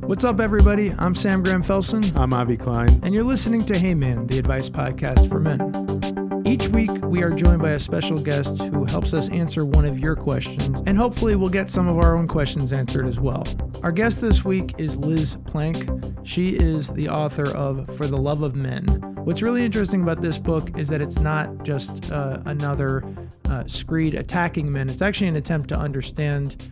What's up, everybody? I'm Sam Graham-Felsen. I'm Avi Klein. And you're listening to Hey Man, the advice podcast for men. Each week, we are joined by a special guest who helps us answer one of your questions, and hopefully we'll get some of our own questions answered as well. Our guest this week is Liz Plank. She is the author of For the Love of Men. What's really interesting about this book is that it's not just another screed attacking men. It's actually an attempt to understand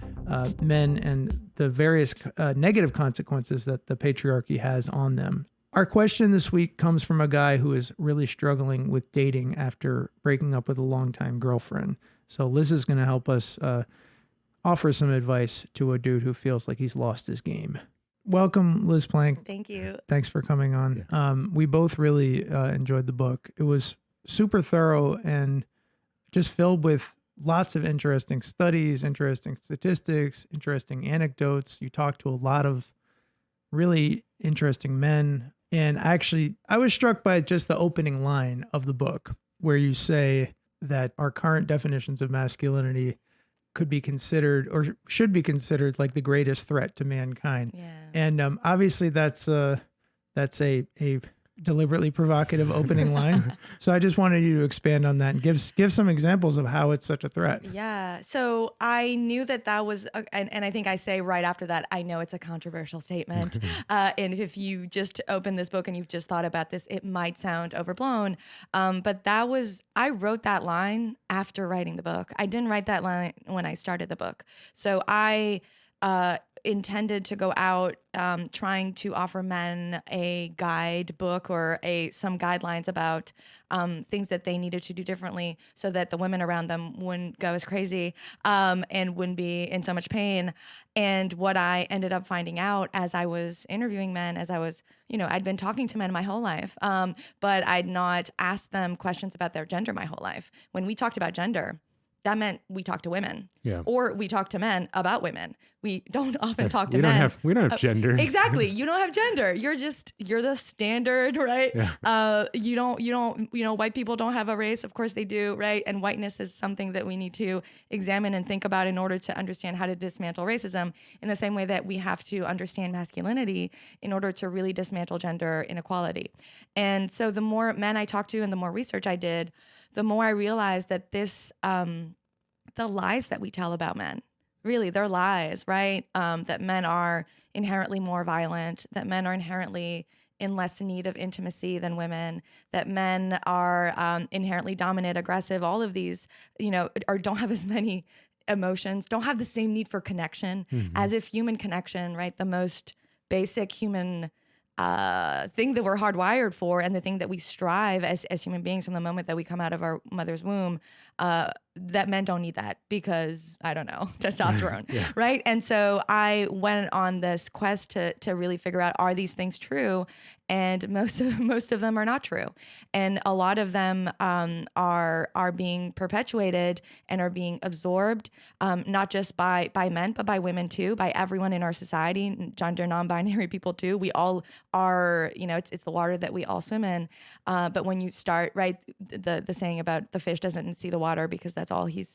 men and the various negative consequences that the patriarchy has on them. Our question this week comes from a guy who is really struggling with dating after breaking up with a longtime girlfriend. So Liz is going to help us offer some advice to a dude who feels like he's lost his game. Welcome, Liz Plank. Thank you. Thanks for coming on. We both really enjoyed the book. It was super thorough and just filled with lots of interesting studies, interesting statistics, interesting anecdotes. You talked to a lot of really interesting men. And actually, I was struck by just the opening line of the book where you say that our current definitions of masculinity could be considered or should be considered like the greatest threat to mankind. Yeah. And obviously that's a deliberately provocative opening line. So I just wanted you to expand on that and give some examples of how it's such a threat. Yeah. So I knew that was, and I think I say right after that, I know it's a controversial statement. And if you just open this book and you've just thought about this, it might sound overblown. But I wrote that line after writing the book. I didn't write that line when I started the book. So I intended to go out trying to offer men a guidebook or some guidelines about things that they needed to do differently so that the women around them wouldn't go as crazy and wouldn't be in so much pain. And what I ended up finding out as I was interviewing men, I'd been talking to men my whole life, but I'd not asked them questions about their gender my whole life. When we talked about gender, that meant we talk to women, or we talk to men about women. We don't often talk to men. We don't have gender. Exactly. You don't have gender. You're the standard, right? Yeah. White people don't have a race. Of course they do, right? And whiteness is something that we need to examine and think about in order to understand how to dismantle racism in the same way that we have to understand masculinity in order to really dismantle gender inequality. And so the more men I talked to and the more research I did, the more I realized that the lies that we tell about men, really, they're lies, right? That men are inherently more violent, that men are inherently in less need of intimacy than women, that men are inherently dominant, aggressive, all of these, or don't have as many emotions, don't have the same need for connection, as if human connection, right? The most basic human thing that we're hardwired for, and the thing that we strive as human beings from the moment that we come out of our mother's womb, that men don't need that because, I don't know, testosterone, right? And so I went on this quest to really figure out, are these things true? And most of them are not true. And a lot of them are being perpetuated and are being absorbed, not just by men, but by women too, by everyone in our society, gender non-binary people too. We all are, it's the water that we all swim in. But when you start, right, the saying about the fish doesn't see the water because that's all he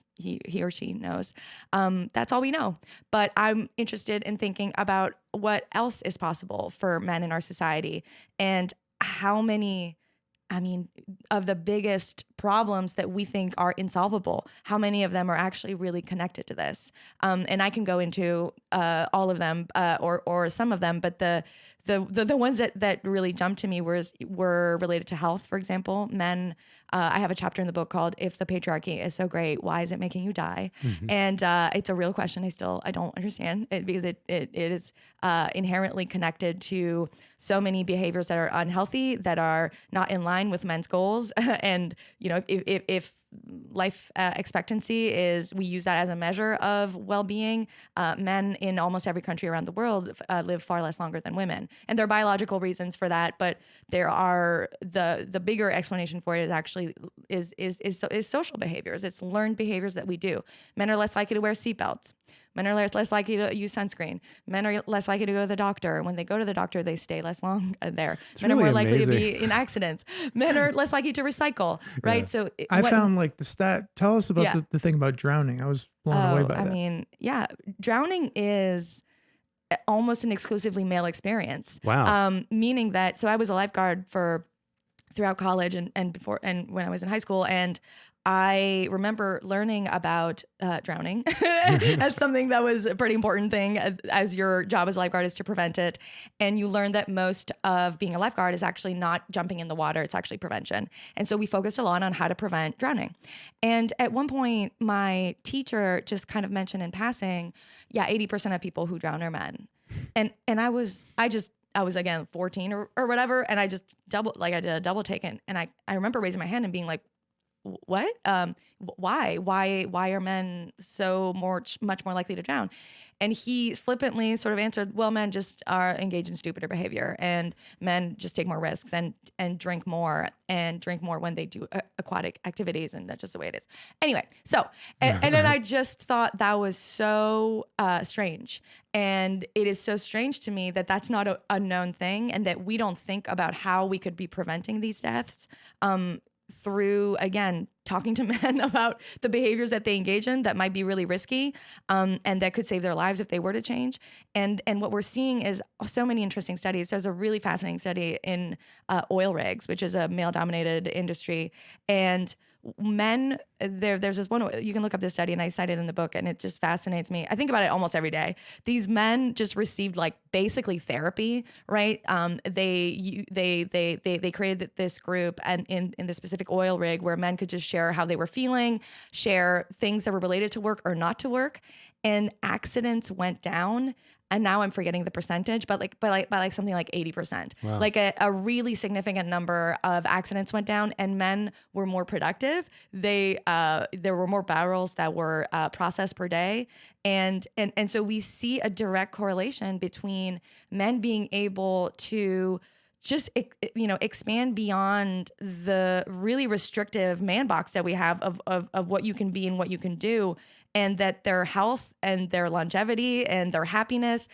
or she knows. That's all we know. But I'm interested in thinking about what else is possible for men in our society and how many, of the biggest problems that we think are insolvable, how many of them are actually really connected to this. And I can go into all of them or some of them, but the ones that really jumped to me were related to health, for example. Men, I have a chapter in the book called "If the Patriarchy is So Great, Why Is It Making You Die?" And it's a real question. I don't understand it because it is inherently connected to so many behaviors that are unhealthy, that are not in line with men's goals. And if life expectancy we use that as a measure of well-being, men in almost every country around the world live far less longer than women. And there are biological reasons for that, but there are the bigger explanation for it is actually is social behaviors. It's learned behaviors that we do. Men are less likely to wear seatbelts. Men are less likely to use sunscreen. Men are less likely to go to the doctor. When they go to the doctor, they stay less long there. Men really are more likely to amazing. be in accidents. Men are less likely to recycle, right? Yeah. So I found like the stat. Tell us about the thing about drowning. I was blown away by that. I mean, yeah, drowning is almost an exclusively male experience. Wow. Meaning that, so I was a lifeguard throughout college and before, and when I was in high school, and I remember learning about drowning as something that was a pretty important thing, as your job as a lifeguard is to prevent it. And you learn that most of being a lifeguard is actually not jumping in the water. It's actually prevention. And so we focused a lot on how to prevent drowning. And at one point, my teacher just kind of mentioned in passing, 80% of people who drown are men. And I was again 14 or whatever, and I just I did a double take, and I remember raising my hand and being like, what? Why are men so much more likely to drown? And he flippantly sort of answered, well, men just are engaged in stupider behavior, and men just take more risks and drink more when they do aquatic activities, and that's just the way it is. Anyway, so and then I just thought that was so strange, and it is so strange to me that that's not a known thing, and that we don't think about how we could be preventing these deaths through, again, talking to men about the behaviors that they engage in that might be really risky, and that could save their lives if they were to change. And what we're seeing is so many interesting studies. There's a really fascinating study in oil rigs, which is a male-dominated industry, and men, there's this one, you can look up this study, and I cite it in the book, and it just fascinates me. I think about it almost every day. These men just received like basically therapy, right? They created this group, and in this specific oil rig, where men could just share how they were feeling, share things that were related to work or not to work, and accidents went down. And now I'm forgetting the percentage, but by something like 80%. Wow. Like a really significant number of accidents went down, and men were more productive. There were more barrels that were processed per day, and so we see a direct correlation between men being able to just expand beyond the really restrictive man box that we have of what you can be and what you can do, and that their health and their longevity and their happiness,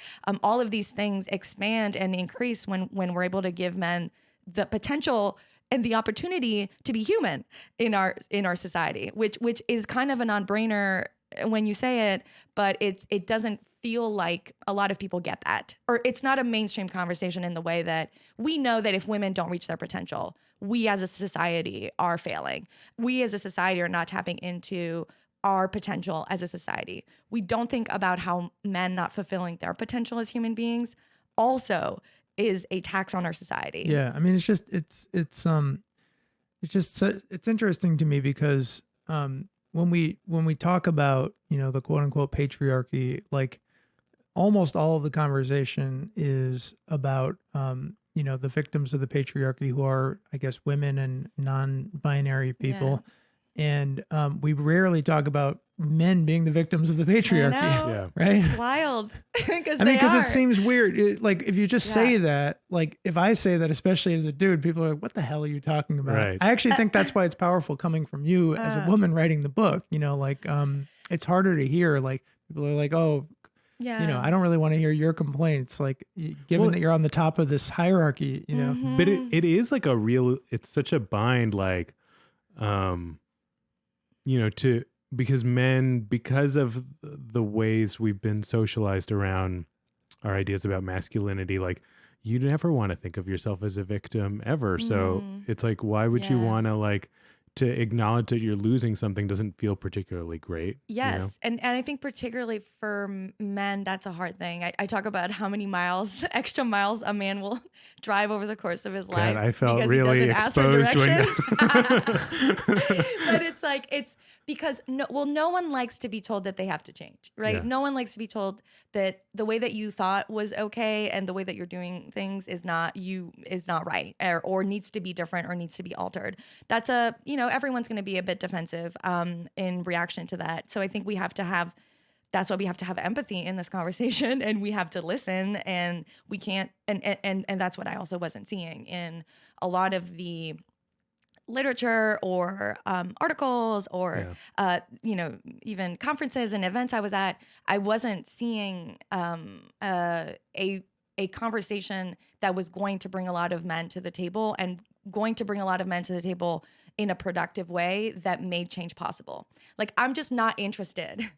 all of these things expand and increase when we're able to give men the potential and the opportunity to be human in our society, which is kind of a non-brainer when you say it, but it doesn't feel like a lot of people get that, or it's not a mainstream conversation in the way that we know that if women don't reach their potential, we as a society are failing. We as a society are not tapping into our potential as a society. We don't think about how men not fulfilling their potential as human beings also is a tax on our society. Yeah, I mean, it's interesting to me because when we talk about, the quote unquote patriarchy, like almost all of the conversation is about the victims of the patriarchy, who are, I guess, women and non-binary people. Yeah. And we rarely talk about men being the victims of the patriarchy. Yeah. Right? It's wild. Because it seems weird. Like if you just say that, like if I say that, especially as a dude, people are like, what the hell are you talking about? Right. I actually think that's why it's powerful coming from you as a woman writing the book. It's harder to hear. Like people are like, oh, I don't really want to hear your complaints. Like given that you're on the top of this hierarchy, Mm-hmm. But it is like it's such a bind, like, because of the ways we've been socialized around our ideas about masculinity, like you never want to think of yourself as a victim ever. So it's like, why would you want to to acknowledge that you're losing something doesn't feel particularly great. Yes. And I think particularly for men, that's a hard thing. I talk about how many extra miles a man will drive over the course of his life. I felt because really he doesn't ask for exposed doing directions. But it's because no one likes to be told that they have to change, right? Yeah. No one likes to be told that the way that you thought was okay and the way that you're doing things is not right, or needs to be different or needs to be altered. That's everyone's going to be a bit defensive in reaction to that. So I think that's why we have to have empathy in this conversation, and we have to listen, and we can't, and that's what I also wasn't seeing in a lot of the literature or articles or even conferences and events I was at, I wasn't seeing a conversation that was going to bring a lot of men to the table and going to bring a lot of men to the table in a productive way that made change possible. Like, I'm just not interested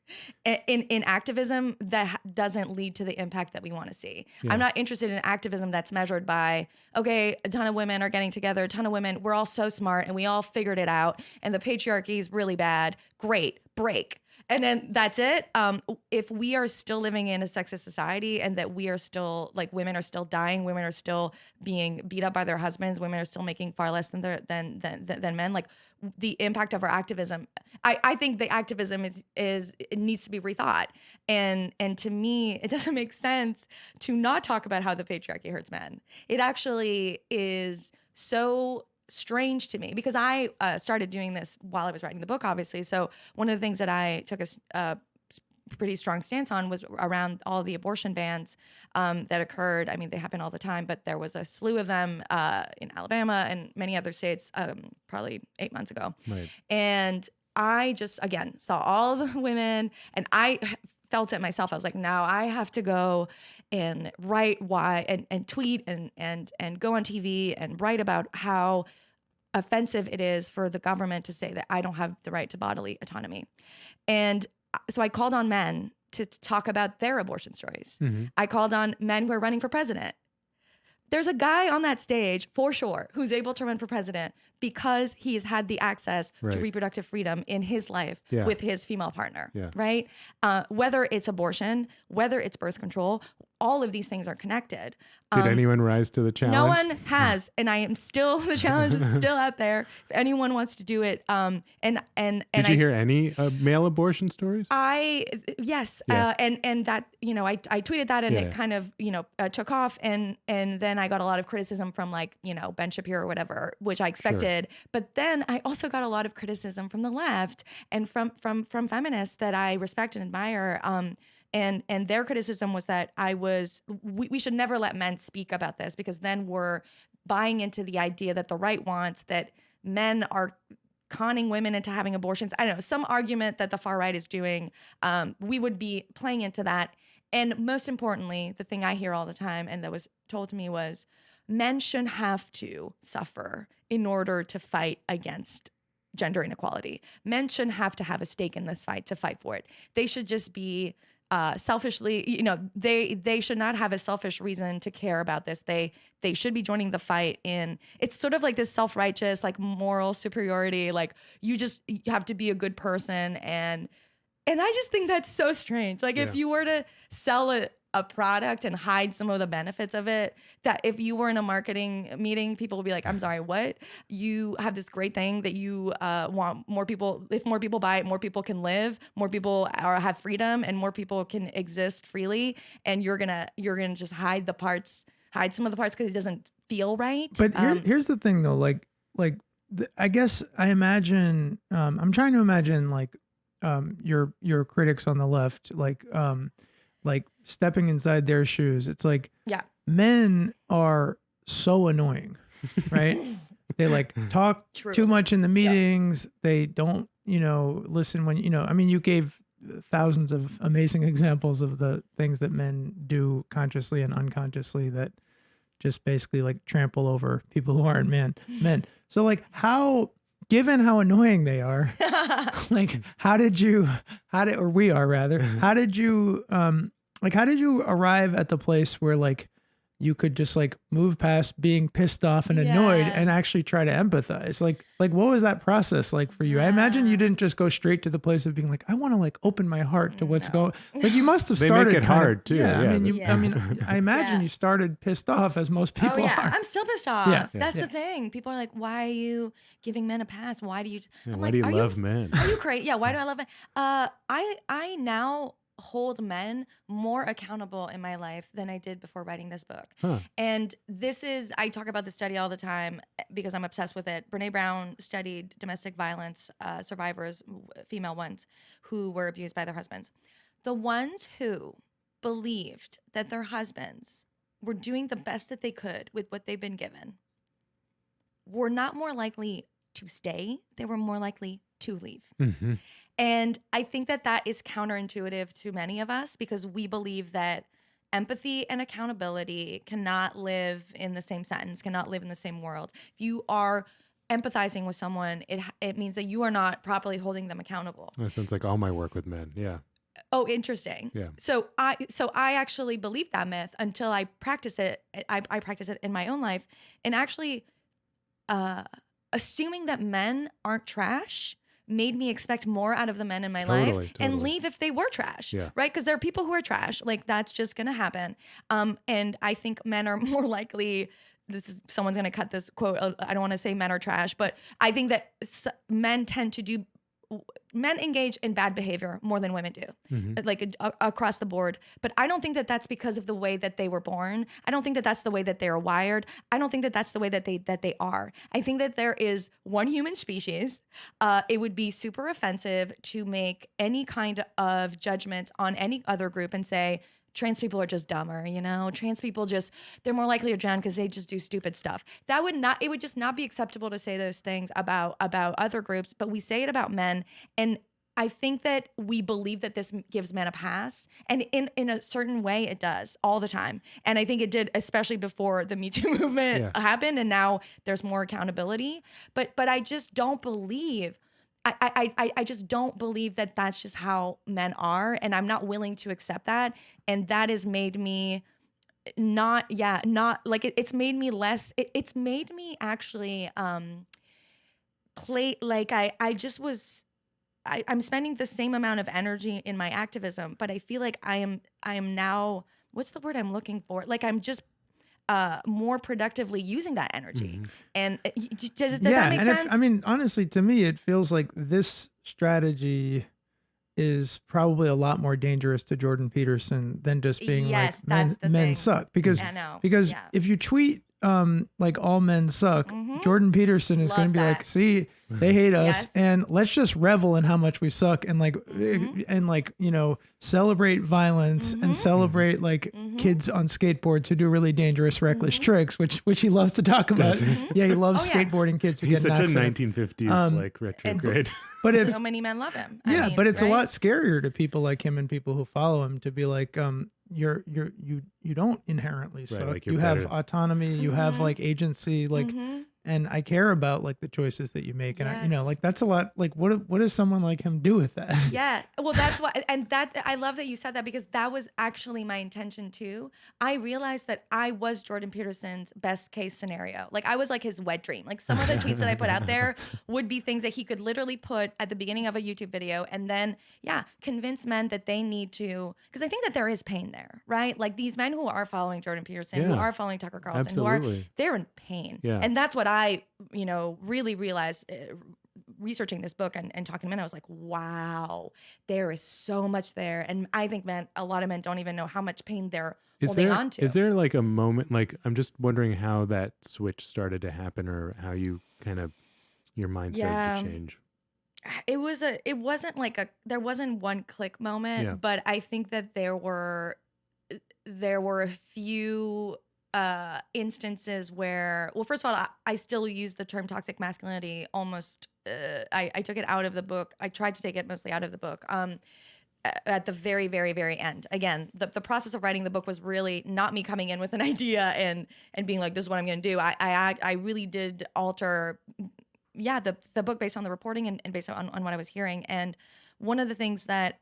in activism that doesn't lead to the impact that we want to see. I'm not interested in activism that's measured by, okay, a ton of women are getting together, a ton of women, we're all so smart and we all figured it out and the patriarchy is really bad. Great, break. And then that's it. If we are still living in a sexist society and that we are still, like, women are still dying, women are still being beat up by their husbands, women are still making far less than men, like, the impact of our activism, I think the activism is it needs to be rethought. And to me, it doesn't make sense to not talk about how the patriarchy hurts men. It actually is so strange to me because I started doing this while I was writing the book, obviously. So one of the things that I took a pretty strong stance on was around all the abortion bans that occurred. I mean, they happen all the time, but there was a slew of them in Alabama and many other states probably 8 months ago. Right. And I just, again, saw all the women and I felt it myself. I was like, now I have to go and write why and tweet and go on TV and write about how offensive it is for the government to say that I don't have the right to bodily autonomy. And so I called on men to talk about their abortion stories. Mm-hmm. I called on men who are running for president. There's a guy on that stage, for sure, who's able to run for president because he has had the access to reproductive freedom in his life with his female partner, right? Whether it's abortion, whether it's birth control, all of these things are connected. Did anyone rise to the challenge? No one has, and I am still, the challenge is still out there. If anyone wants to do it, and did you hear any male abortion stories? Yes, and that, I tweeted that and it kind of took off, and then I got a lot of criticism from, like, Ben Shapiro or whatever, which I expected. Sure. But then I also got a lot of criticism from the left and from feminists that I respect and admire. And their criticism was that we should never let men speak about this because then we're buying into the idea that the right wants, that men are conning women into having abortions. I don't know, some argument that the far right is doing. We would be playing into that. And most importantly, the thing I hear all the time and that was told to me was men shouldn't have to suffer in order to fight against gender inequality. Men shouldn't have to have a stake in this fight to fight for it. They should just be selfishly, they should not have a selfish reason to care about this. They should be joining the fight it's sort of like this self-righteous, like, moral superiority, like you have to be a good person. And I just think that's so strange. Like, if you were to sell a product and hide some of the benefits of it, that if you were in a marketing meeting, people would be like, I'm sorry, what? You have this great thing that you want more people, if more people buy it, more people can live, more people have freedom, and more people can exist freely. And you're gonna just hide some of the parts because it doesn't feel right. But here's the thing though, I guess I imagine, I'm trying to imagine, like, your critics on the left, like stepping inside their shoes. It's like, men are so annoying, right? They talk too much in the meetings. They don't, listen when, I mean, you gave thousands of amazing examples of the things that men do consciously and unconsciously that just basically trample over people who aren't men. So given how annoying they are, how did you arrive at the place where you could just move past being pissed off and annoyed and actually try to empathize? Like what was that process like for you? I imagine you didn't just go straight to the place of being like, I want to open my heart to what's going. You must have started. They make it hard too. Yeah, I mean, I imagine you started pissed off, as most people are. I'm still pissed off. That's the thing. People are like, why are you giving men a pass? Why do you? Why do you love men? Are you crazy? Yeah. Why do I love men? I now hold men more accountable in my life than I did before writing this book. Huh. And I talk about this study all the time because I'm obsessed with it. Brene Brown studied domestic violence survivors, female ones, who were abused by their husbands. The ones who believed that their husbands were doing the best that they could with what they've been given were not more likely to stay, they were more likely to leave. Mm-hmm. And I think that that is counterintuitive to many of us because we believe that empathy and accountability cannot live in the same sentence, cannot live in the same world. If you are empathizing with someone, it means that you are not properly holding them accountable. That sounds like all my work with men. Yeah. Oh, interesting. Yeah. So I actually believed that myth until I practice it. I practice it in my own life, and actually, assuming that men aren't trash made me expect more out of the men in my life and leave if they were trash, right? Because there are people who are trash. Like that's just gonna happen. And I think men are more likely. Someone's gonna cut this quote. I don't want to say men are trash, but I think that men engage in bad behavior more than women do, like across the board. But I don't think that that's because of the way that they were born. I don't think that that's the way that they are wired. I don't think that that's the way that they are. I think that there is one human species. It would be super offensive to make any kind of judgment on any other group and say, trans people are just dumber, trans people they're more likely to drown because they just do stupid stuff. It would just not be acceptable to say those things about other groups, but we say it about men. And I think that we believe that this gives men a pass. And in a certain way it does all the time. And I think it did, especially before the Me Too movement happened. And now there's more accountability, but I just don't believe I just don't believe that that's just how men are, and I'm not willing to accept that. And that has made me not like it's made me less. It's made me actually play like I'm spending the same amount of energy in my activism, but I feel like I am now, what's the word I'm looking for? Like I'm just more productively using that energy. And does that make sense? Honestly, to me, it feels like this strategy is probably a lot more dangerous to Jordan Peterson than just being like men suck. Because if you tweet like all men suck, Jordan Peterson is going to be like, see, they hate us, and let's just revel in how much we suck, and celebrate violence and celebrate kids on skateboards who do really dangerous, reckless tricks, which he loves to talk about. Yeah, he loves skateboarding kids who He's get such a 1950s retrograde. But so many men love him. But it's a lot scarier to people like him and people who follow him to be like, you don't inherently suck. Like you have autonomy, you have agency, and I care about the choices that you make. And I, that's a lot. What does someone like him do with that? Yeah. Well, that's why, and that, I love that you said that because that was actually my intention too. I realized that I was Jordan Peterson's best case scenario. I was like his wet dream. Some of the tweets that I put out there would be things that he could literally put at the beginning of a YouTube video and then, convince men that they need to, because I think that there is pain there, right? These men who are following Jordan Peterson, who are following Tucker Carlson, they're in pain. Yeah. And that's what I, really realized researching this book and talking to men. I was like, wow, there is so much there. And I think a lot of men don't even know how much pain they're holding on to. Is there a moment, I'm just wondering how that switch started to happen or how you your mind started to change? It wasn't there wasn't one click moment, but I think that there were a few instances where, well, first of all, I still use the term toxic masculinity almost, I took it out of the book. I tried to take it mostly out of the book. At the very, very, very end. Again, the process of writing the book was really not me coming in with an idea and being like, this is what I'm going to do. I really did alter, the book based on the reporting and based on what I was hearing. And one of the things that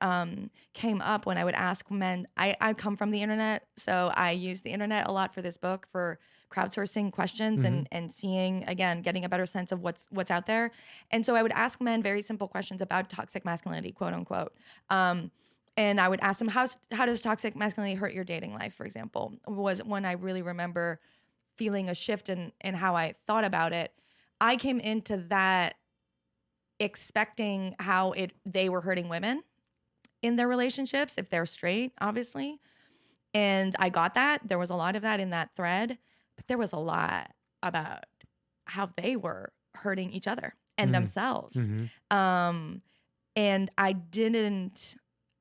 came up when I would ask men, I come from the internet, so I use the internet a lot for this book, for crowdsourcing questions and seeing, again, getting a better sense of what's out there. And so I would ask men very simple questions about toxic masculinity, quote unquote. And I would ask them, how does toxic masculinity hurt your dating life, for example, was when I really remember feeling a shift in how I thought about it. I came into that expecting how they were hurting women in their relationships, if they're straight, obviously. And I got that. There was a lot of that in that thread, but there was a lot about how they were hurting each other and themselves. And I didn't,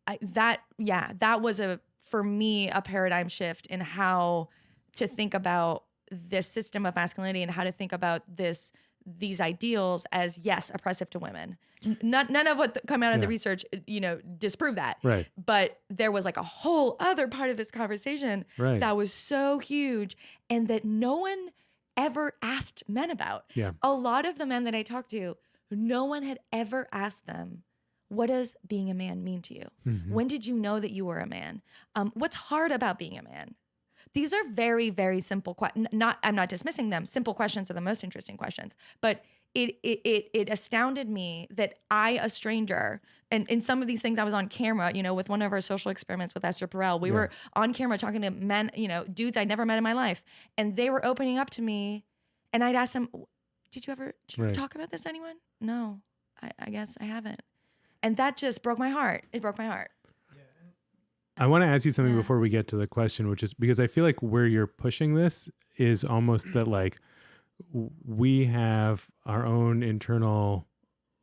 that was for me, a paradigm shift in how to think about this system of masculinity and how to think about this these ideals as, yes, oppressive to women. None of what come out of the research, disprove that. Right. But there was like a whole other part of this conversation that was so huge and that no one ever asked men about. Yeah. A lot of the men that I talked to, no one had ever asked them, what does being a man mean to you? Mm-hmm. When did you know that you were a man? What's hard about being a man? These are very, very simple questions. I'm not dismissing them. Simple questions are the most interesting questions. But it astounded me that I, a stranger, and in some of these things I was on camera, with one of our social experiments with Esther Perel, we were on camera talking to men, dudes I'd never met in my life. And they were opening up to me. And I'd ask them, did you ever talk about this to anyone? No, I guess I haven't. And that just broke my heart. It broke my heart. I want to ask you something before we get to the question, which is because I feel like where you're pushing this is almost that like we have our own internal,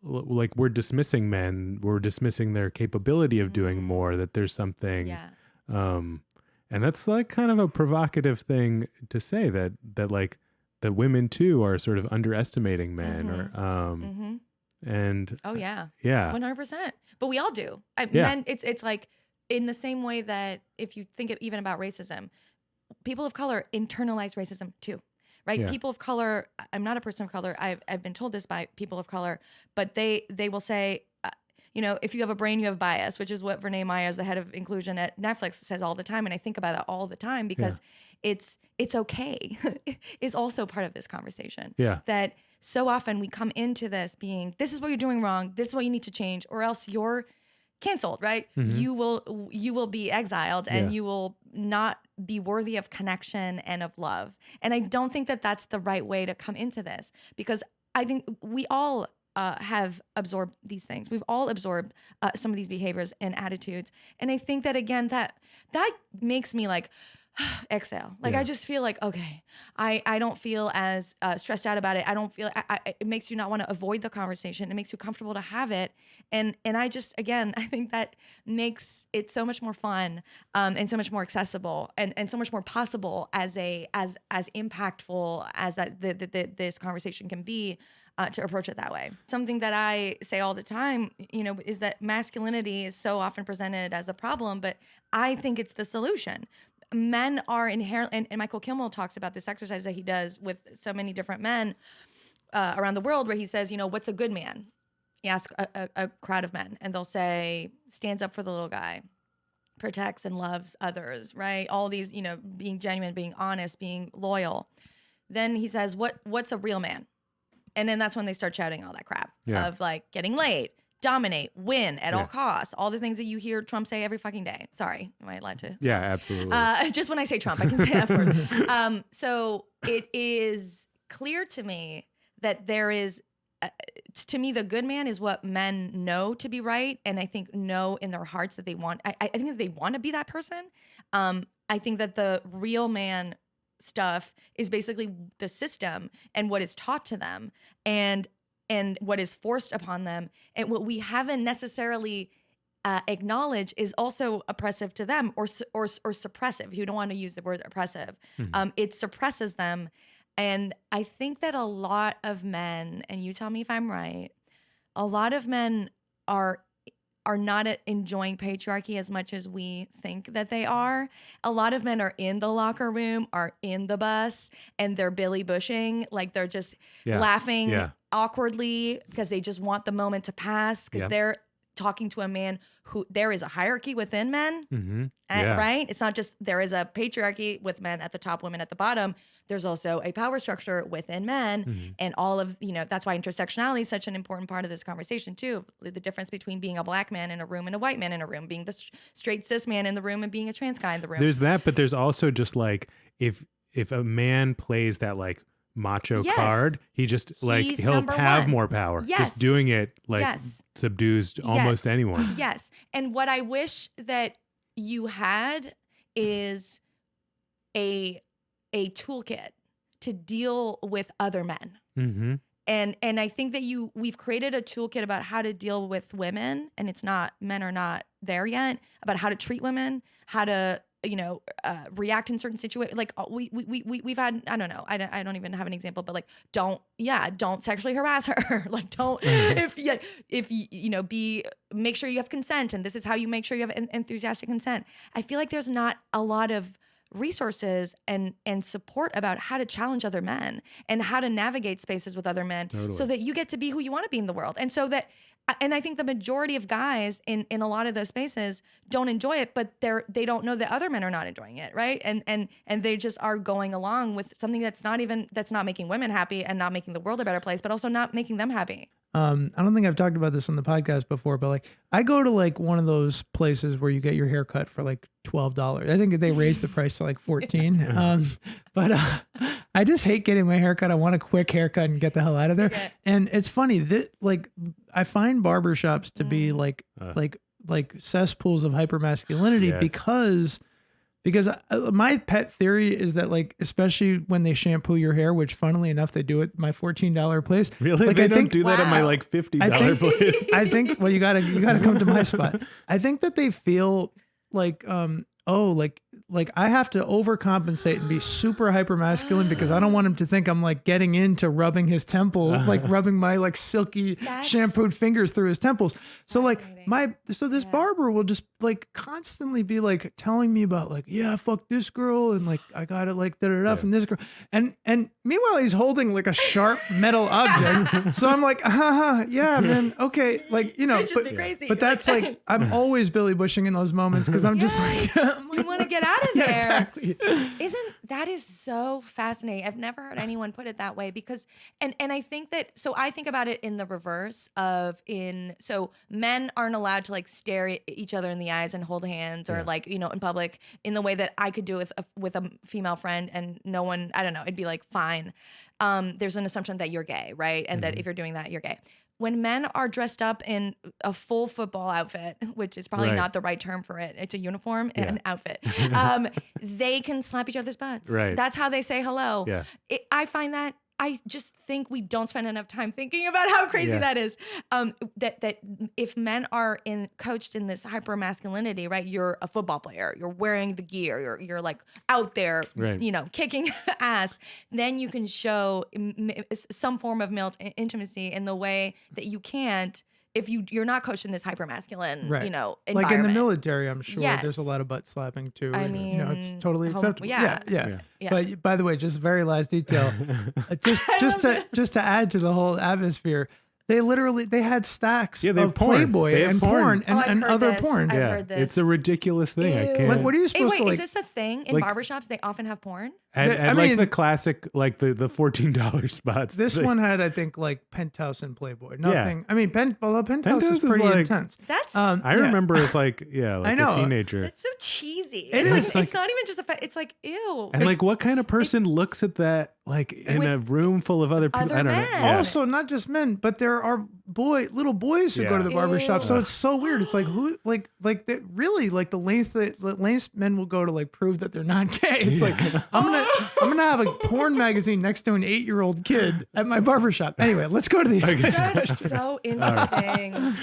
like we're dismissing men, we're dismissing their capability of doing more, that there's something, and that's like kind of a provocative thing to say that like that women too are sort of underestimating men or, and oh yeah, 100%. But we all do. Men, it's like, in the same way that if you think even about racism, people of color internalize racism too, right? Yeah. People of color, I'm not a person of color. I've been told this by people of color, but they will say, if you have a brain, you have bias, which is what Vernee Myers, the head of inclusion at Netflix, says all the time. And I think about that all the time because it's okay. It's also part of this conversation. Yeah. That so often we come into this being, this is what you're doing wrong. This is what you need to change, or else you're canceled, right? Mm-hmm. You will be exiled and you will not be worthy of connection and of love. And I don't think that that's the right way to come into this, because I think we all have absorbed these things. We've all absorbed some of these behaviors and attitudes. And I think that, again, that makes me like, exhale. Like, I just feel like, okay, I don't feel as stressed out about it. I don't feel, it makes you not want to avoid the conversation. It makes you comfortable to have it. And I just, again, I think that makes it so much more fun and so much more accessible and so much more possible as impactful as this conversation can be. To approach it that way. Something that I say all the time, is that masculinity is so often presented as a problem, but I think it's the solution. Men are inherently, and Michael Kimmel talks about this exercise that he does with so many different men around the world, where he says, what's a good man? He asks a crowd of men, and they'll say, stands up for the little guy, protects and loves others, right? All these, being genuine, being honest, being loyal. Then he says, what's a real man? And then that's when they start shouting all that crap of like getting laid, dominate, win at all costs, all the things that you hear Trump say every fucking day. Sorry, am I allowed to? Yeah, absolutely. Just when I say Trump, I can say that word. So it is clear to me that there is, to me, the good man is what men know to be right. And I think know in their hearts that they want, I think that they want to be that person. I think that the real man stuff is basically the system and what is taught to them and what is forced upon them, and what we haven't necessarily acknowledged is also oppressive to them or suppressive. You don't want to use the word oppressive. It suppresses them. And I think that a lot of men, and you tell me if I'm right, a lot of men are not enjoying patriarchy as much as we think that they are. A lot of men are in the locker room, are in the bus, and they're Billy Bushing, like they're just laughing awkwardly because they just want the moment to pass, because they're talking to a man who, there is a hierarchy within men, right? It's not just there is a patriarchy with men at the top, women at the bottom. There's also a power structure within men, and all of, that's why intersectionality is such an important part of this conversation too. The difference between being a black man in a room and a white man in a room, being the straight cis man in the room and being a trans guy in the room. There's that, but there's also just like, if a man plays that like macho card, he just he'll have one. More power. Just doing it subdues almost anyone. Yes. And what I wish that you had is a toolkit to deal with other men. And I think that we've created a toolkit about how to deal with women, and it's not, men are not there yet, about how to treat women, how to react in certain situations. Like we've had, I don't know, I don't even have an example, but like, don't sexually harass her. Like, don't, make sure you have consent, and this is how you make sure you have enthusiastic consent. I feel like there's not a lot of resources and support about how to challenge other men and how to navigate spaces with other men so that you get to be who you want to be in the world. And I think the majority of guys in a lot of those spaces don't enjoy it, but they don't know that other men are not enjoying it, right? And they just are going along with something that's not making women happy and not making the world a better place, but also not making them happy. I don't think I've talked about this on the podcast before, but like I go to like one of those places where you get your hair cut for like $12. I think they raised the price to like $14. But I just hate getting my hair cut. I want a quick haircut and get the hell out of there. Okay. And it's funny that like I find barbershops to be like cesspools of hypermasculinity because my pet theory is that like, especially when they shampoo your hair, which funnily enough, they do at my $14 place. Really? Like, they don't do that at my like $50 place. I think, well, you gotta come to my spot. I think that they feel like, like I have to overcompensate and be super hyper masculine because I don't want him to think I'm like getting into rubbing his temple, like rubbing my like silky shampooed fingers through his temples. So like this barber will just like constantly be like telling me about like, yeah, fuck this girl. And like, I got it like da-da-da from this girl. And meanwhile, he's holding like a sharp metal object. So I'm like, yeah, man. Okay. Like, you know, crazy. But that's like, I'm always Billy Bushing in those moments. Cause I'm just like, you want to get out of there. Yeah, exactly. That is so fascinating. I've never heard anyone put it that way because, and I think that, so I think about it in the reverse so men aren't allowed to like stare at each other in the eyes and hold hands or like, you know, in public in the way that I could do with a female friend and no one, I don't know, it'd be like, fine. There's an assumption that you're gay, right? And that if you're doing that, you're gay. When men are dressed up in a full football outfit, which is probably not the right term for it, it's a uniform and an outfit, they can slap each other's butts. Right. That's how they say hello. Yeah. I find that, I just think we don't spend enough time thinking about how crazy that is. That if men are coached in this hyper masculinity, right? You're a football player, you're wearing the gear, you're like out there, you know, kicking ass. Then you can show some form of male intimacy in the way that you can't if you're not coached in this hyper masculine, you know, environment. Like in the military, I'm sure there's a lot of butt slapping too. I mean, you know, it's totally acceptable. Yeah. But by the way, just very last detail, just to add to the whole atmosphere, they had stacks of Playboy and porn and other porn. I've heard this. It's a ridiculous thing. Ew. I can't. Like, what are you supposed to like? Is this a thing in barbershops? They often have porn. And like the classic, like the $14 spots. This one had, I think, like Penthouse and Playboy. Nothing. I mean, Penthouse is pretty intense. That's. I remember as like a teenager. It's so cheesy. It's not even just it's like ew. And like, what kind of person looks at that like in a room full of other people? I don't know. Yeah. Also, not just men, but there are little boys who go to the barbershop. So it's so weird. It's like who really like the lengths men will go to like prove that they're not gay. It's like I'm gonna have a porn magazine next to an 8-year-old kid at my barbershop. Anyway, let's go to the That's so interesting.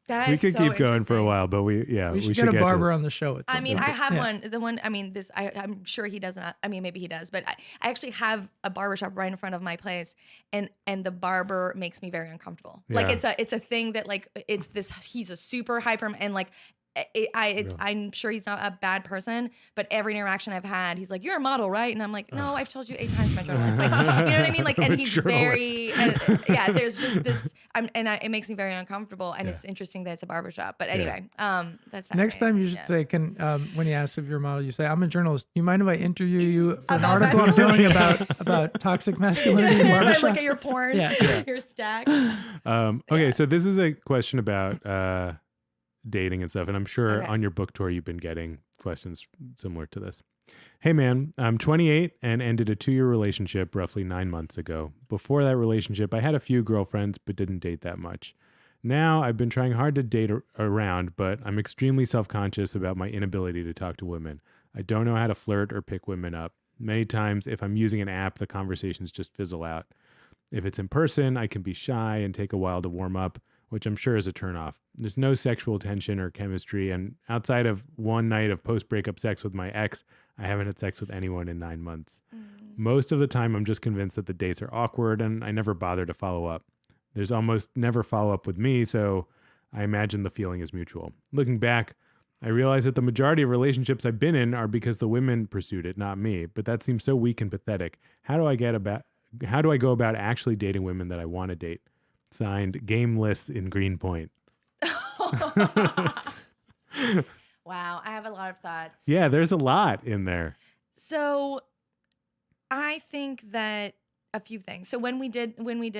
We could keep going for a while, but we should get a barber on the show. I mean, I have one. The one, I mean, I'm sure he doesn't. I mean, maybe he does, but I actually have a barbershop right in front of my place, and the barber makes me very uncomfortable. Yeah. Like it's a thing that like it's this. He's a super hyper and like. I'm sure he's not a bad person, but every interaction I've had, he's like, "You're a model, right?" And I'm like, "No, I've told you 8 times my journalist." Like, you know what I mean? Like, and he's very, there's just this, it makes me very uncomfortable, and it's interesting that it's a barbershop. But anyway, that's fascinating. Next time you should say, when he asks if you're a model, you say, "I'm a journalist. You mind if I interview you for an article I'm doing about toxic masculinity in barbershops?" Look at your porn, your stack. Okay, so this is a question about dating and stuff, and I'm sure on your book tour you've been getting questions similar to this. Hey man, I'm 28 and ended a 2-year relationship roughly 9 months ago. Before that relationship, I had a few girlfriends but didn't date that much. Now I've been trying hard to date around, but I'm extremely self-conscious about my inability to talk to women. I don't know how to flirt or pick women up. Many times if I'm using an app, the conversations just fizzle out. If it's in person, I can be shy and take a while to warm up, which I'm sure is a turnoff. There's no sexual tension or chemistry, and outside of one night of post-breakup sex with my ex, I haven't had sex with anyone in 9 months. Most of the time, I'm just convinced that the dates are awkward, and I never bother to follow up. There's almost never follow-up with me, so I imagine the feeling is mutual. Looking back, I realize that the majority of relationships I've been in are because the women pursued it, not me, but that seems so weak and pathetic. How do I go about actually dating women that I want to date? Signed, Gameless in Greenpoint. Wow, I have a lot of thoughts. Yeah, there's a lot in there. So I think that a few things. So when we did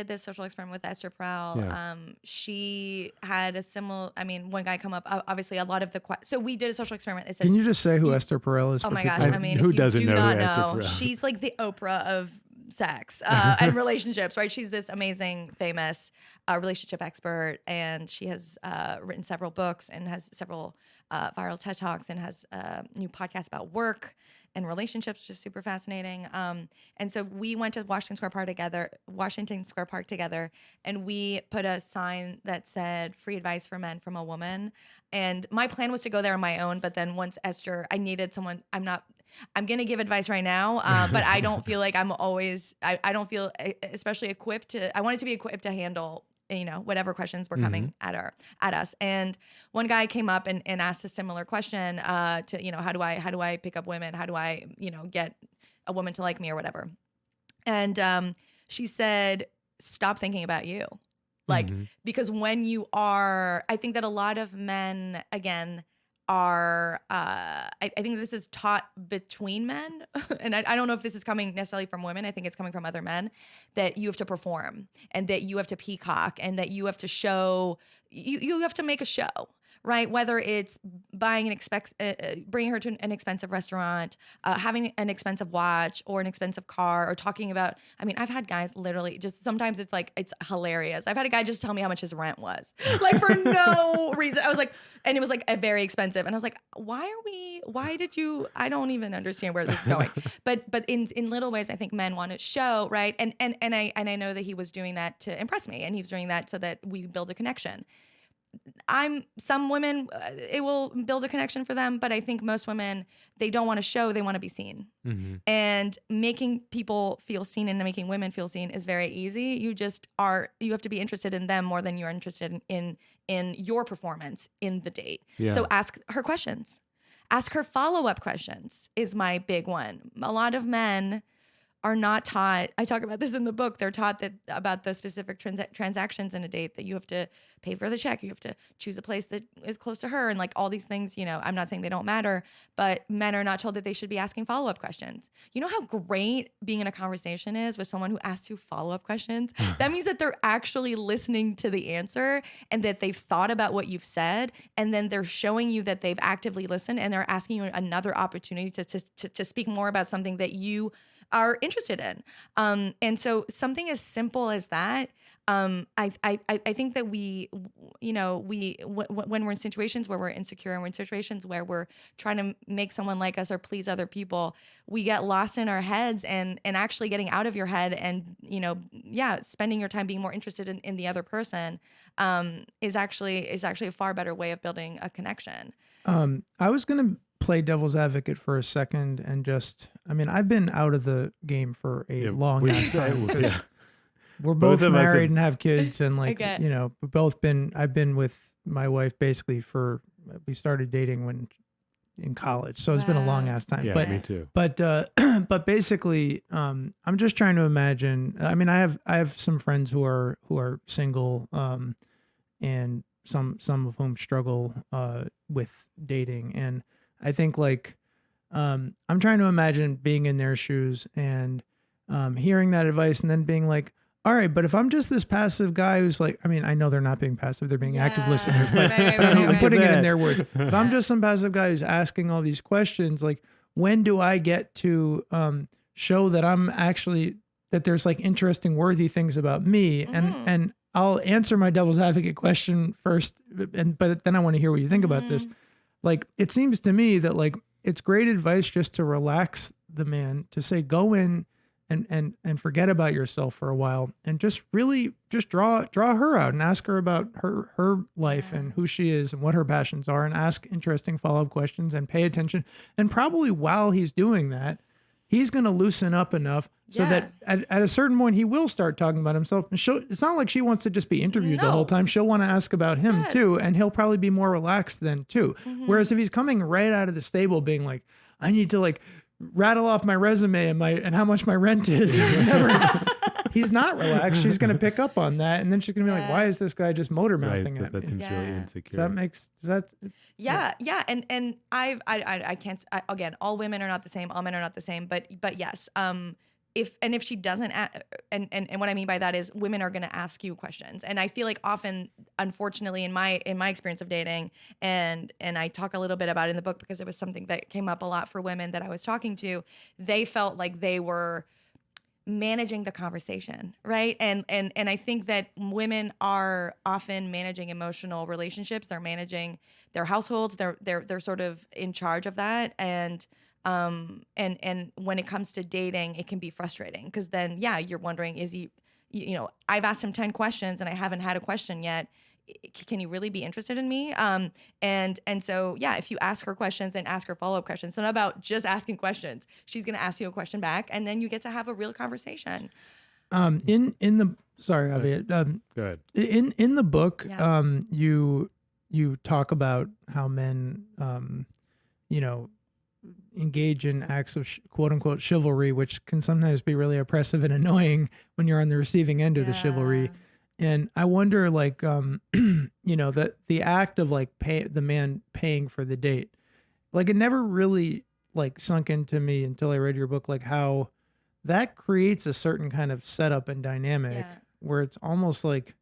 this social experiment with Esther Perel, she had a similar, one guy come up, obviously a lot of the, so we did a social experiment. It said, Can you just say who Esther Perel is? Oh for my people? gosh. Who If you doesn't do know not who Esther know, Perel? she's like the Oprah of sex and relationships, right? She's this amazing, famous relationship expert, and she has written several books and has several viral TED Talks and has a new podcast about work and relationships, which is super fascinating. And so we went to Washington Square Park together, and we put a sign that said "Free advice for men from a woman." And my plan was to go there on my own, but then once Esther, I needed someone. I'm going to give advice right now, but I don't feel like I'm always, I don't feel especially equipped I wanted to be equipped to handle, whatever questions were coming at us. And one guy came up and asked a similar question to, how do I pick up women? How do I, get a woman to like me or whatever? And she said, stop thinking about you. Because when you are, I think that a lot of men, again, are I think this is taught between men and I don't know if this is coming necessarily from women. I think it's coming from other men, that you have to perform and that you have to peacock and that you have to show, you have to make a show, right? Whether it's buying bringing her to an expensive restaurant, having an expensive watch or an expensive car, or talking about, I've had guys literally just, sometimes it's hilarious. I've had a guy just tell me how much his rent was, for no reason. I was like, and it was a very expensive. And I was like, I don't even understand where this is going. But in little ways, I think men want to show, right? And I know that he was doing that to impress me, and he was doing that so that we build a connection. Some women, it will build a connection for them, but I think most women, they don't want to show, they want to be seen. And making people feel seen and making women feel seen is very easy. You have to be interested in them more than you're interested in your performance in the date. Yeah. So ask her questions. Ask her follow-up questions is my big one. A lot of men are not taught, I talk about this in the book, they're taught that about the specific transactions in a date, that you have to pay for the check, you have to choose a place that is close to her, and all these things, I'm not saying they don't matter, but men are not told that they should be asking follow-up questions. You know how great being in a conversation is with someone who asks you follow-up questions? That means that they're actually listening to the answer and that they've thought about what you've said, and then they're showing you that they've actively listened, and they're asking you another opportunity to speak more about something that you are interested in. And so something as simple as that, I think that when we're in situations where we're insecure and we're in situations where we're trying to make someone like us or please other people, we get lost in our heads, and actually getting out of your head and, spending your time being more interested in the other person is actually a far better way of building a connection. I was going to play devil's advocate for a second and just, I've been out of the game for a long time. We're both married and have kids, and I've been with my wife basically we started dating in college. So it's been a long ass time. Yeah, me too. But basically, I'm just trying to imagine, I have some friends who are single, and some of whom struggle with dating, and I think I'm trying to imagine being in their shoes and hearing that advice and then being like, all right, but if I'm just this passive guy who's I know they're not being passive, they're being active listeners, but I'm putting it in their words. If I'm just some passive guy who's asking all these questions, when do I get to show that I'm actually, that there's interesting, worthy things about me? And I'll answer my devil's advocate question first, but then I want to hear what you think about this. It seems to me that it's great advice just to relax the man, to say, go in and forget about yourself for a while and just really just draw her out and ask her about her life and who she is and what her passions are, and ask interesting follow-up questions and pay attention. And probably while he's doing that, he's going to loosen up enough so that at a certain point he will start talking about himself. And it's not like she wants to just be interviewed the whole time. She'll want to ask about him too, and he'll probably be more relaxed then too. Whereas if he's coming right out of the stable being like, I need to like rattle off my resume and how much my rent is or whatever. He's not relaxed. She's going to pick up on that, and then she's going to be like, "Why is this guy just motor mouthing at me?" That seems really insecure. And I can't. Again, all women are not the same. All men are not the same. But yes, if she doesn't, and what I mean by that is women are going to ask you questions, and I feel like often, unfortunately, in my experience of dating, and I talk a little bit about it in the book because it was something that came up a lot for women that I was talking to. They felt like they were managing the conversation, right? And I think that women are often managing emotional relationships. They're managing their households. They're sort of in charge of that. And when it comes to dating, it can be frustrating because then, you're wondering, is he, I've asked him 10 questions and I haven't had a question yet. Can you really be interested in me? And so, if you ask her questions and ask her follow-up questions, it's not about just asking questions. She's going to ask you a question back, and then you get to have a real conversation. Sorry, Avi. Go ahead. In the book, you talk about how men, engage in acts of quote unquote chivalry, which can sometimes be really oppressive and annoying when you're on the receiving end of the chivalry. And I wonder, like, that the act of like the man paying for the date, like it never really like sunk into me until I read your book, like how that creates a certain kind of setup and dynamic where it's almost like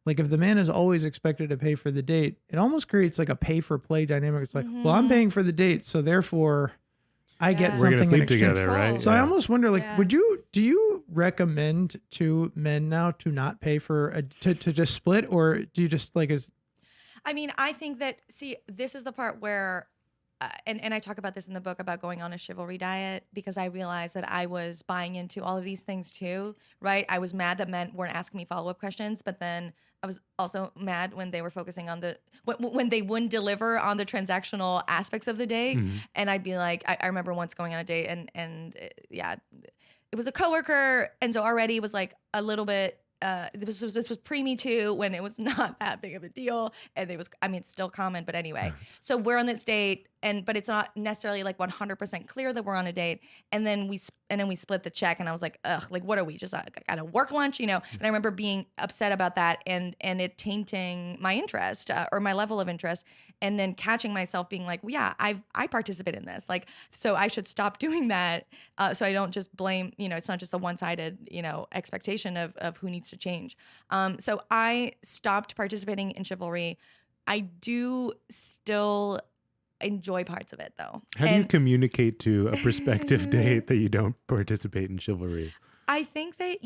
if the man is always expected to pay for the date, it almost creates like a pay for play dynamic. It's like, well, I'm paying for the date, so therefore I get something We're gonna sleep in exchange. together, right? So I almost wonder, like, do you recommend to men now to not pay for to just split, or do you just like I mean, I think that, this is the part where, and I talk about this in the book about going on a chivalry diet, because I realized that I was buying into all of these things too, right? I was mad that men weren't asking me follow-up questions, but then I was also mad when they were focusing on when they wouldn't deliver on the transactional aspects of the date. And I'd be like, I remember once going on a date and it was a coworker. And so already it was like a little bit, this was pre-Me Too, when it was not that big of a deal. And it's still common, but anyway. So we're on this date, but it's not necessarily like 100% clear that we're on a date. And then we split the check, and I was like, ugh, like, what are we, just at a work lunch, And I remember being upset about that and it tainting my interest or my level of interest, and then catching myself being like, well, I participate in this, like, so I should stop doing that, so I don't just blame, it's not just a one-sided, expectation of who needs to change. So I stopped participating in chivalry. I do still enjoy parts of it, though. How do you communicate to a prospective date that you don't participate in chivalry? I think that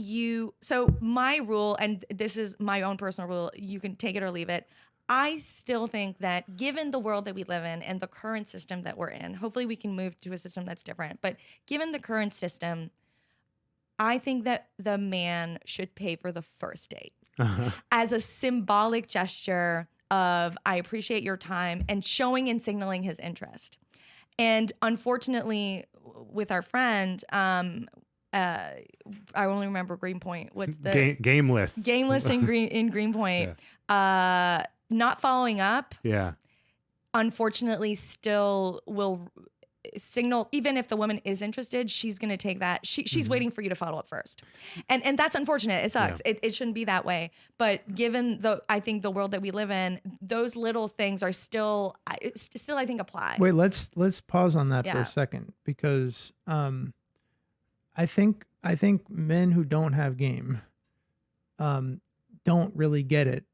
so my rule, and this is my own personal rule, you can take it or leave it. I still think that given the world that we live in and the current system that we're in, hopefully we can move to a system that's different, but given the current system, I think that the man should pay for the first date as a symbolic gesture of, I appreciate your time, and showing and signaling his interest. And unfortunately, with our friend, I only remember Greenpoint. What's the Gameless? Gameless in Greenpoint. Not following up. Yeah. Unfortunately, still will signal, even if the woman is interested, she's going to take that. She's waiting for you to follow up first. And that's unfortunate. It sucks. Yeah. It shouldn't be that way. But given I think the world that we live in, those little things are still I think apply. Wait, let's pause on that for a second, because I think men who don't have game don't really get it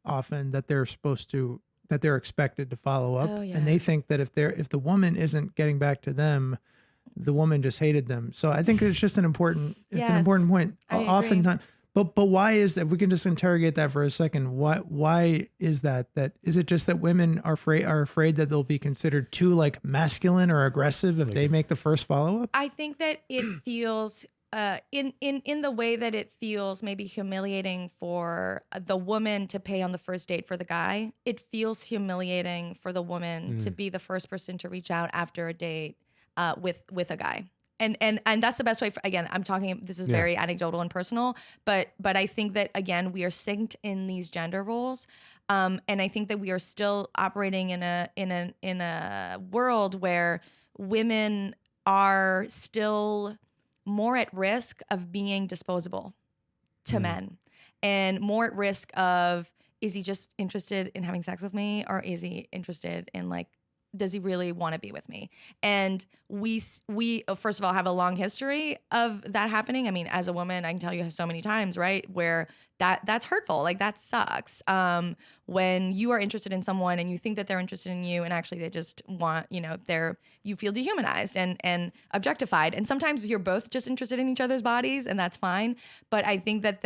often that they're expected to follow up. And they think that if the woman isn't getting back to them, the woman just hated them. So I think it's just an important point. Oftentimes, but why is that? If we can just interrogate that for a second. Why is that? Is it just that women are afraid that they'll be considered too like masculine or aggressive if they make the first follow up? I think that it feels in the way that it feels maybe humiliating for the woman to pay on the first date for the guy, it feels humiliating for the woman to be the first person to reach out after a date with a guy. And that's the best way for, again, I'm talking, this is very anecdotal and personal, but I think that, again, we are synced in these gender roles. And I think that we are still operating in a world where women are still more at risk of being disposable to men, and more at risk of, is he just interested in having sex with me, or is he interested in, like, does he really want to be with me? And we first of all have a long history of that happening. I mean, as a woman, I can tell you so many times, right, where that's hurtful. Like, that sucks. When you are interested in someone and you think that they're interested in you, and actually they just want, you feel dehumanized and objectified. And sometimes you're both just interested in each other's bodies, and that's fine. But I think that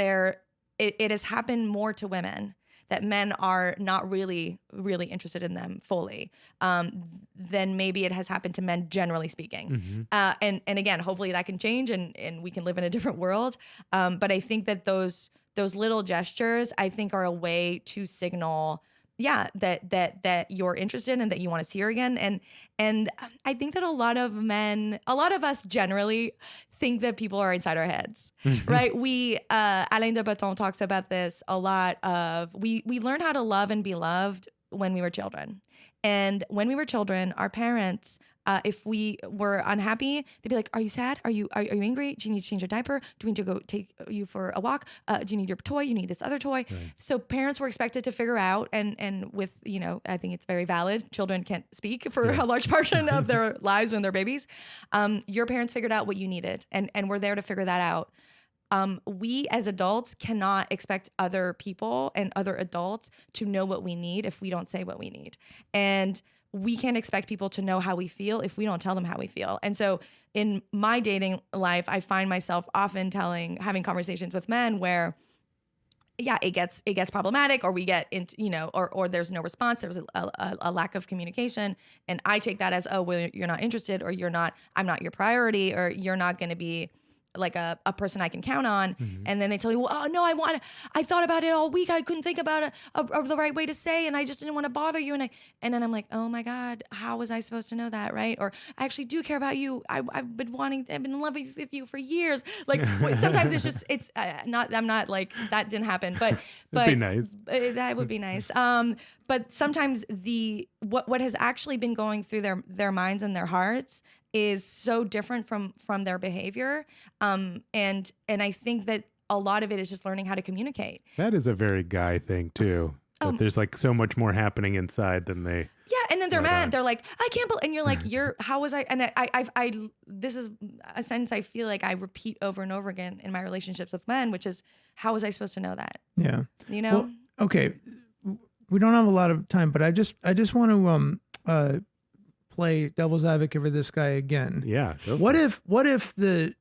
it has happened more to women, that men are not really, really interested in them fully, then maybe it has happened to men, generally speaking. And again, hopefully that can change and we can live in a different world. But I think that those little gestures, I think, are a way to signal, that you're interested and that you want to see her again. And I think that a lot of us generally think that people are inside our heads, right? Alain de Botton talks about this a lot of, we learned how to love and be loved when we were children. And when we were children, our parents, if we were unhappy, they'd be like, "Are you sad? Are you angry? Do you need to change your diaper? Do we need to go take you for a walk? Do you need your toy? You need this other toy." Right. So parents were expected to figure out, and with, I think it's very valid. Children can't speak for a large portion of their lives when they're babies. Your parents figured out what you needed, and we're there to figure that out. We as adults cannot expect other people and other adults to know what we need if we don't say what we need. And we can't expect people to know how we feel if we don't tell them how we feel. And so in my dating life, I find myself often having conversations with men where, it gets problematic, or we get into, or there's no response. There's a lack of communication. And I take that as, oh, well, you're not interested, or I'm not your priority, or you're not going to be like a person I can count on. And then they tell me, well, oh no, I thought about it all week. I couldn't think about the right way to say, and I just didn't want to bother you. And then I'm like, oh my God, how was I supposed to know that? Right. Or, I actually do care about you. I've been in love with you for years. Like, sometimes I'm not like, that didn't happen, but that'd be nice. That would be nice. But sometimes what has actually been going through their minds and their hearts is so different from their behavior. And I think that a lot of it is just learning how to communicate. That is a very guy thing too. That there's like so much more happening inside than they. Yeah, and then they're mad. They're like, I can't believe, and you're like, how was I? And I this is a sentence I feel like I repeat over and over again in my relationships with men, which is, how was I supposed to know that? Yeah. Well, okay. We don't have a lot of time, but I just want to play devil's advocate for this guy again. Yeah. What if the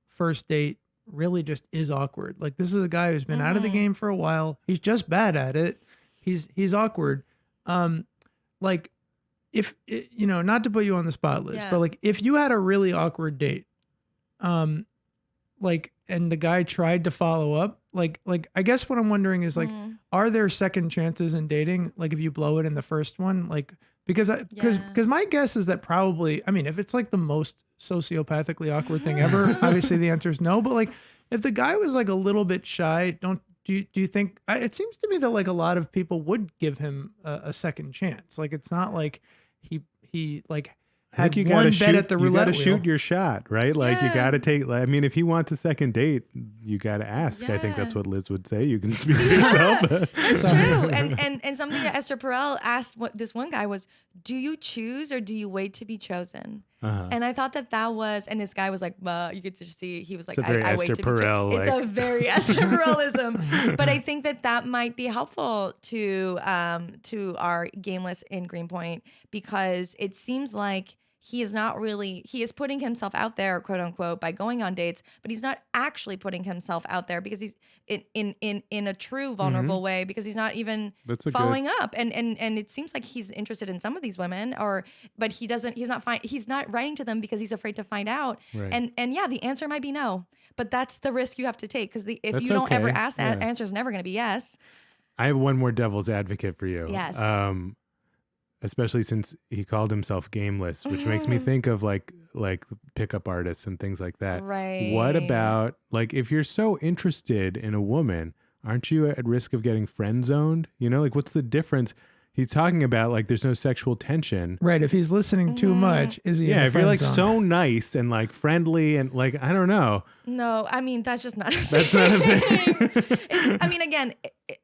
first date really just is awkward? Like, this is a guy who's been out of the game for a while. He's just bad at it. He's awkward. Like, if not to put you on the spot list, but like, if you had a really awkward date, like, and the guy tried to follow up, like I guess what I'm wondering is, like, are there second chances in dating? Like, if you blow it in the first one, like, because my guess is that probably, I mean, if it's like the most sociopathically awkward thing ever, obviously the answer is no. But like, if the guy was like a little bit shy, do you think, it seems to me that like a lot of people would give him a second chance. Like, it's not like he like had one bet at the roulette wheel. You got to shoot your shot, right? Like, you got to take, I mean, if he wants a second date, you got to ask. I think that's what Liz would say. You can speak for yourself. That's true. And something that Esther Perel asked this one guy was, do you choose or do you wait to be chosen? And I thought that was, and this guy was like, you could just see, he was like, I wait to be chosen. It's a very Esther Perelism. But I think that might be helpful to our gameless in Greenpoint, because it seems like he is putting himself out there, quote unquote, by going on dates, but he's not actually putting himself out there because he's in a true vulnerable way, because he's not even following up. And it seems like he's interested in some of these women, but he's not writing to them because he's afraid to find out. Right. And yeah, the answer might be no, but that's the risk you have to take, because if That's you don't ever okay. ask, that answer is never going to be yes. I have one more devil's advocate for you. Yes. Especially since he called himself gameless, which makes me think of like pickup artists and things like that. Right. What about, like, if you're so interested in a woman, aren't you at risk of getting friend zoned? You know, like, what's the difference? He's talking about, like, there's no sexual tension. Right. If he's listening too much, is he in a if you're friend like zone? so nice and like friendly and like, I don't know. No, I mean, that's just not a That's thing. not a thing. I mean, again,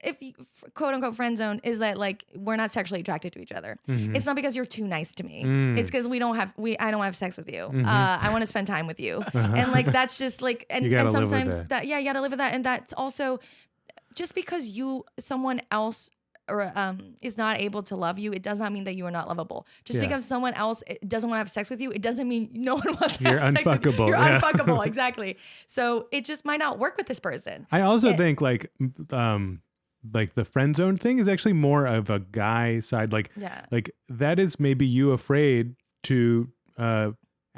if you, quote unquote friend zone is that, like, we're not sexually attracted to each other. It's not because you're too nice to me. It's because I don't have sex with you. I want to spend time with you. And like, that's just like, and sometimes that, you gotta live with that. And that's also just because someone else or is not able to love you, it does not mean that you are not lovable. Just because someone else doesn't want to have sex with you, it doesn't mean no one wants to have sex with you. You're unfuckable, exactly. So it just might not work with this person. I also think like the friend zone thing is actually more of a guy side. Like that is maybe you afraid to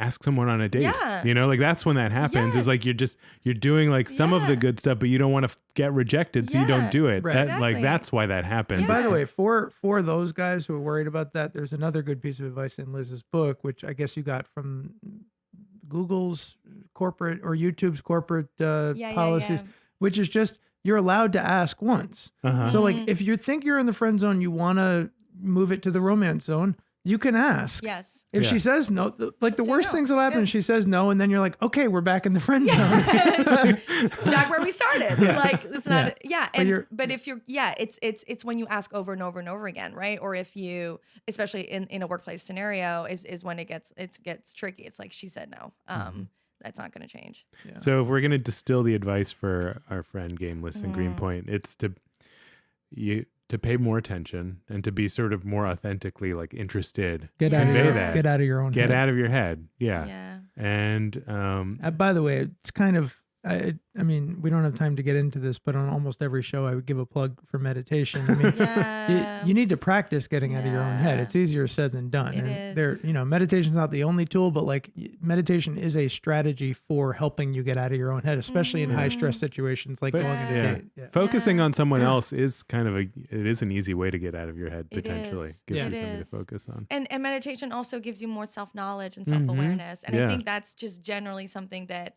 ask someone on a date. Yeah. You know, like that's when that happens. Is like you're doing like some of the good stuff, but you don't want to get rejected, so you don't do it. Right. Like that's why that happens. By the way, for those guys who are worried about that, there's another good piece of advice in Liz's book, which I guess you got from Google's corporate or YouTube's corporate policies, which is just you're allowed to ask once. So like if you think you're in the friend zone, you want to move it to the romance zone, you can ask. Yes. If she says no, like the worst things will happen is she says no, and then you're like, okay, we're back in the friend zone. Back where we started. Like it's not but if you're it's when you ask over and over and over again, right? Or if you, especially in a workplace scenario, is when it gets tricky. It's like she said no. That's not going to change. Yeah. So if we're going to distill the advice for our friend Gameless in Greenpoint, it's to pay more attention and to be sort of more authentically like interested. Get out of your own head. Get out of your head. Yeah. And by the way, it's kind of I mean, we don't have time to get into this, but on almost every show, I would give a plug for meditation. I mean, you need to practice getting out of your own head. It's easier said than done. Meditation's not the only tool, but like meditation is a strategy for helping you get out of your own head, especially in high stress situations like going on a date. Focusing on someone else is kind of it is an easy way to get out of your head potentially. Gives you something to focus on. And meditation also gives you more self-knowledge and self-awareness. And I think that's just generally something that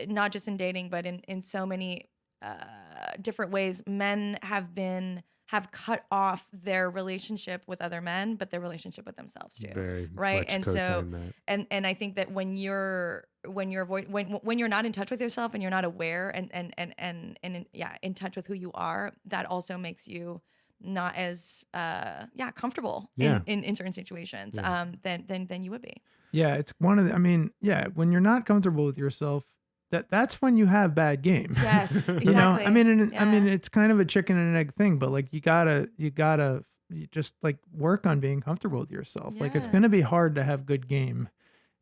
not just in dating, but in so many different ways, men have cut off their relationship with other men, but their relationship with themselves too. Very right. Much and so, and I think that when you're not in touch with yourself and you're not aware and in touch with who you are, that also makes you not as comfortable in certain situations than you would be. Yeah, it's one of the, when you're not comfortable with yourself, that's when you have bad game. Yes, exactly. You know, I mean, it's kind of a chicken and an egg thing, but like you gotta just like work on being comfortable with yourself. Yeah. Like it's gonna be hard to have good game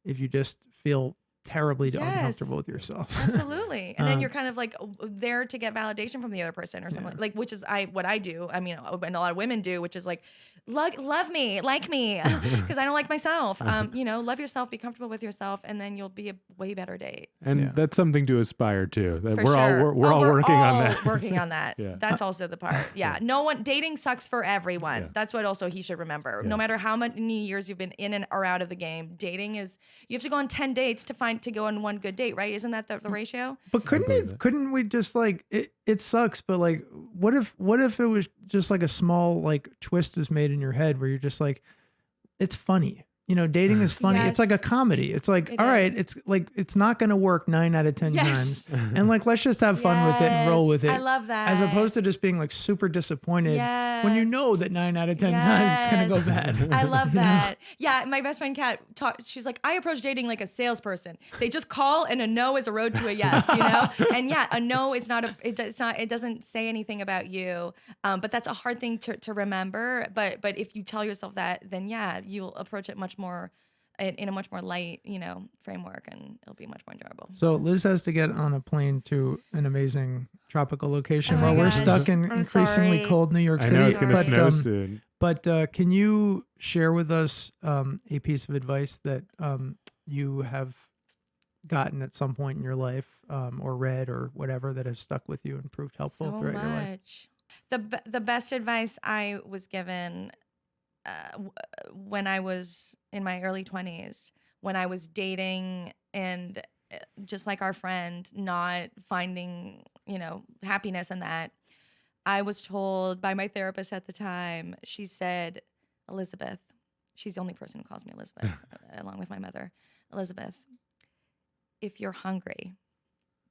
if you just feel terribly uncomfortable with yourself. Absolutely. And then you're kind of like there to get validation from the other person or something like, which is what I do. I mean, and a lot of women do, which is like, love me, like me, because I don't like myself. Love yourself, be comfortable with yourself, and then you'll be a way better date. And that's something to aspire to. That For we're sure. all working on that. Working on that. That's also the part. Yeah. Dating sucks for everyone. Yeah. That's what also he should remember. Yeah. No matter how many years you've been in and or out of the game, dating is, you have to go on 10 dates to go on one good date, right? Isn't that the ratio? But couldn't we just like it sucks, but like what if it was just like a small like twist was made in your head where you're just like, it's funny. You know, dating is funny. Yes. It's like a comedy. It's like, all right, it's like, it's not going to work 9 out of 10 times. And like, let's just have fun with it and roll with it. I love that. As opposed to just being like super disappointed when you know that 9 out of 10 times it's going to go bad. I love that. Yeah. My best friend Kat, she's like, I approach dating like a salesperson. They just call and a no is a road to a yes, you know? And a no is not it doesn't say anything about you. But that's a hard thing to remember. But if you tell yourself that, then you'll approach it much more in a much more light, framework, and it'll be much more enjoyable. So Liz has to get on a plane to an amazing tropical location Oh my while we're gosh. stuck in I'm increasingly sorry. cold New York I City. know it's going to but, snow soon. But can you share with us a piece of advice that you have gotten at some point in your life, or read or whatever, that has stuck with you and proved helpful So throughout your life? much. The best advice I was given when I was in my early 20s, when I was dating and just like our friend, not finding, happiness in that, I was told by my therapist at the time, she said, Elizabeth, she's the only person who calls me Elizabeth, along with my mother, Elizabeth, if you're hungry,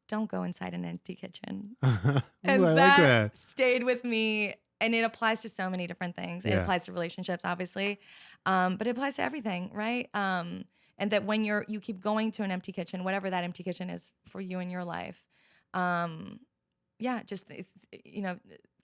don't go inside an empty kitchen. Ooh, And I like that that. stayed with me. And it applies to so many different things. It Yeah. applies to relationships, obviously, but it applies to everything, right? And that when you keep going to an empty kitchen, whatever that empty kitchen is for you in your life, just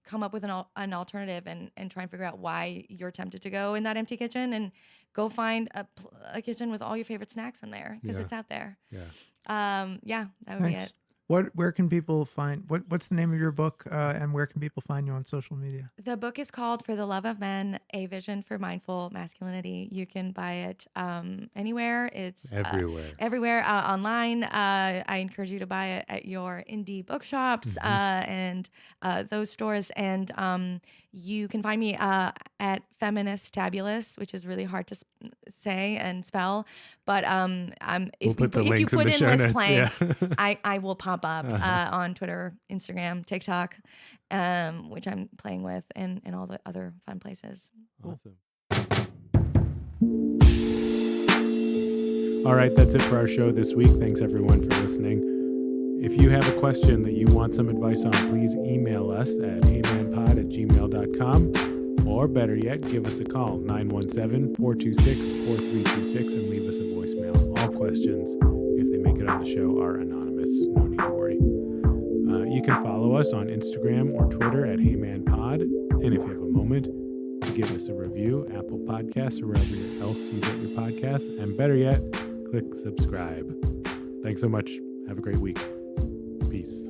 come up with an alternative and try and figure out why you're tempted to go in that empty kitchen, and go find a kitchen with all your favorite snacks in there, because it's out there. Yeah. That would be it. Where can people find what's the name of your book, and where can people find you on social media? The book is called For the Love of Men, A Vision for Mindful Masculinity. You can buy it anywhere. It's everywhere. Online. I encourage you to buy it at your indie bookshops and those stores. And you can find me at Feminist Tabulous, which is really hard to say and spell. But if you put in Liz Plank, I will pop up on Twitter, Instagram, TikTok, which I'm playing with, and all the other fun places. Awesome. All right, that's it for our show this week. Thanks everyone for listening. If you have a question that you want some advice on, please email us at heymanpod@gmail.com, or better yet, give us a call, 917-426-4326, and leave us a voicemail. All questions, if they make it on the show, are anonymous. No need to worry. You can follow us on Instagram or Twitter at heymanpod, and if you have a moment, give us a review, Apple Podcasts, or wherever else you get your podcasts, and better yet, click subscribe. Thanks so much. Have a great week. Peace.